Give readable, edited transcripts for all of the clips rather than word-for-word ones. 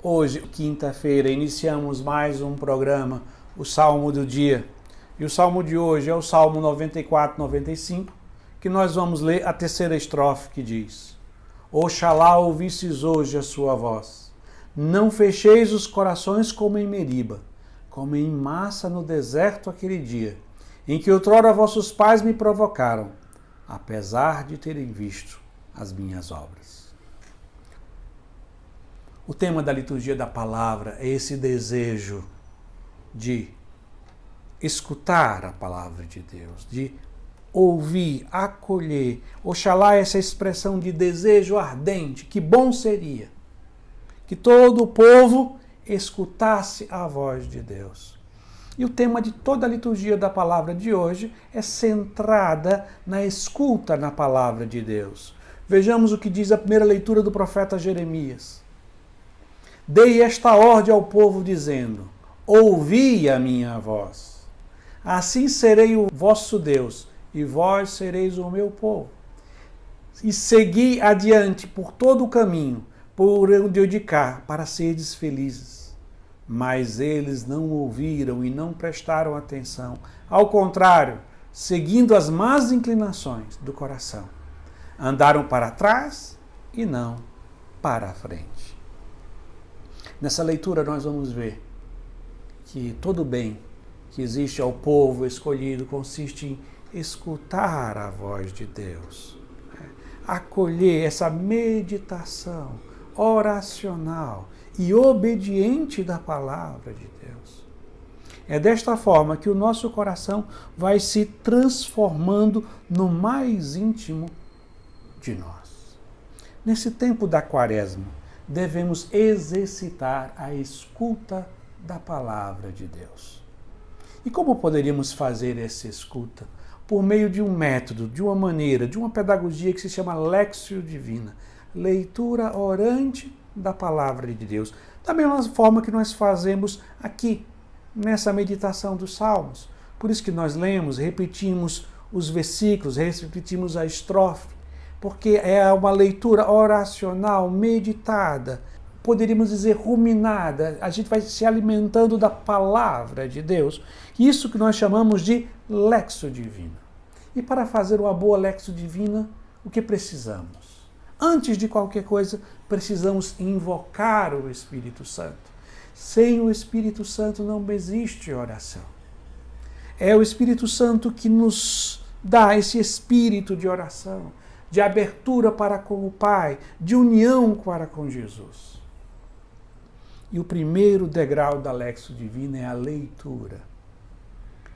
Hoje, quinta-feira, iniciamos mais um programa, o Salmo do Dia. E o Salmo de hoje é o Salmo 94, 95, que nós vamos ler a terceira estrofe que diz: Oxalá ouvisses hoje a sua voz. Não fecheis os corações como em Meriba, como em massa no deserto aquele dia, em que outrora vossos pais me provocaram, apesar de terem visto as minhas obras. O tema da liturgia da palavra é esse desejo de escutar a palavra de Deus, de ouvir, acolher. Oxalá essa expressão de desejo ardente, que bom seria que todo o povo escutasse a voz de Deus. E o tema de toda a liturgia da palavra de hoje é centrada na escuta na palavra de Deus. Vejamos o que diz a primeira leitura do profeta Jeremias. Dei esta ordem ao povo, dizendo: ouvi a minha voz. Assim serei o vosso Deus, e vós sereis o meu povo. E segui adiante por todo o caminho, por onde eu indicar, para seres felizes. Mas eles não ouviram e não prestaram atenção. Ao contrário, seguindo as más inclinações do coração, andaram para trás e não para a frente. Nessa leitura nós vamos ver que todo bem que existe ao povo escolhido consiste em escutar a voz de Deus, acolher essa meditação oracional e obediente da palavra de Deus. É desta forma que o nosso coração vai se transformando no mais íntimo de nós. Nesse tempo da Quaresma, devemos exercitar a escuta da palavra de Deus. E como poderíamos fazer essa escuta? Por meio de um método, de uma maneira, de uma pedagogia que se chama Lectio Divina, leitura orante da palavra de Deus. Da mesma forma que nós fazemos aqui, nessa meditação dos Salmos. Por isso que nós lemos, repetimos os versículos, repetimos a estrofe, porque é uma leitura oracional, meditada, poderíamos dizer ruminada. A gente vai se alimentando da palavra de Deus. Isso que nós chamamos de Lectio Divina. E para fazer uma boa Lectio Divina, o que precisamos? Antes de qualquer coisa, precisamos invocar o Espírito Santo. Sem o Espírito Santo não existe oração. É o Espírito Santo que nos dá esse espírito de oração, de abertura para com o Pai, de união para com Jesus. E o primeiro degrau da Lectio Divina é a leitura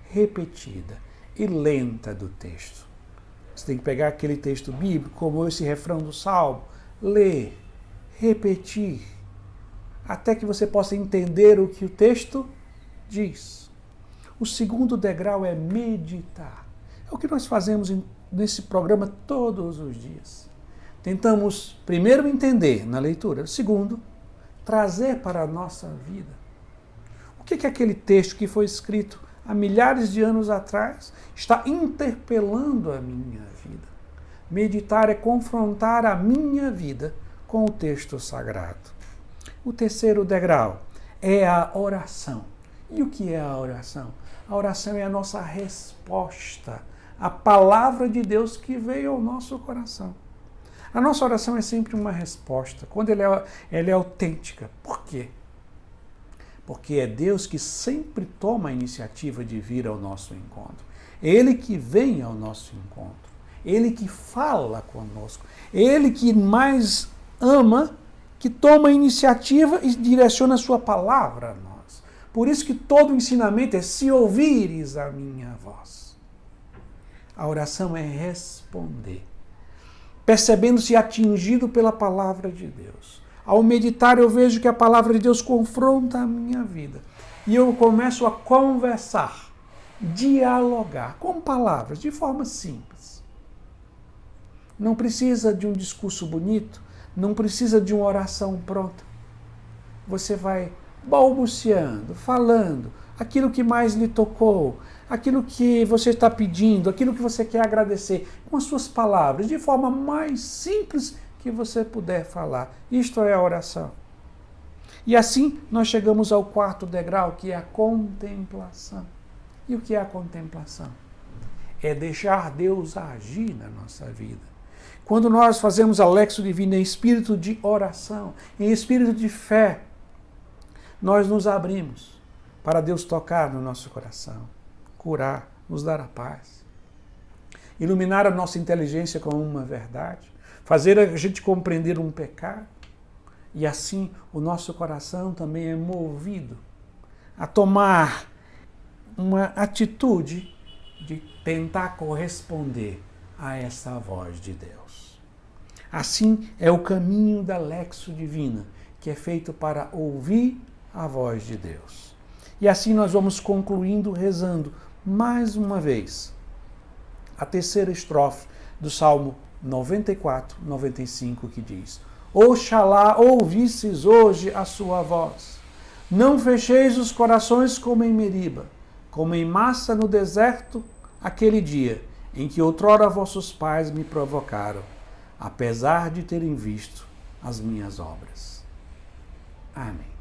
repetida e lenta do texto. Você tem que pegar aquele texto bíblico, como esse refrão do Salmo, ler, repetir, até que você possa entender o que o texto diz. O segundo degrau é meditar. É o que nós fazemos nesse programa todos os dias. Tentamos primeiro entender na leitura, segundo, trazer para a nossa vida. O que aquele texto que foi escrito há milhares de anos atrás está interpelando a minha vida? Meditar é confrontar a minha vida com o texto sagrado. O terceiro degrau é a oração. E o que é a oração? A oração é a nossa resposta a palavra de Deus que veio ao nosso coração. A nossa oração é sempre uma resposta, quando ela é autêntica. Por quê? Porque é Deus que sempre toma a iniciativa de vir ao nosso encontro. É Ele que vem ao nosso encontro. Ele que fala conosco. Ele que mais ama, que toma a iniciativa e direciona a sua palavra a nós. Por isso que todo o ensinamento é: se ouvires a minha voz. A oração é responder, percebendo-se atingido pela palavra de Deus. Ao meditar, eu vejo que a palavra de Deus confronta a minha vida. E eu começo a conversar, dialogar com palavras, de forma simples. Não precisa de um discurso bonito, não precisa de uma oração pronta. Você vai balbuciando, falando aquilo que mais lhe tocou, aquilo que você está pedindo, aquilo que você quer agradecer, com as suas palavras, de forma mais simples que você puder falar. Isto é a oração. E assim nós chegamos ao quarto degrau, que é a contemplação. E o que é a contemplação? É deixar Deus agir na nossa vida. Quando nós fazemos a Lexio Divina em espírito de oração, em espírito de fé, nós nos abrimos para Deus tocar no nosso coração, curar, nos dar a paz, iluminar a nossa inteligência com uma verdade, fazer a gente compreender um pecado, e assim o nosso coração também é movido a tomar uma atitude de tentar corresponder a essa voz de Deus. Assim é o caminho da Lexio Divina, que é feito para ouvir a voz de Deus. E assim nós vamos concluindo rezando mais uma vez a terceira estrofe do Salmo 94, 95, que diz: Oxalá ouvisses hoje a sua voz. Não fecheis os corações como em Meriba, como em Massa no deserto, aquele dia em que outrora vossos pais me provocaram, apesar de terem visto as minhas obras. Amém.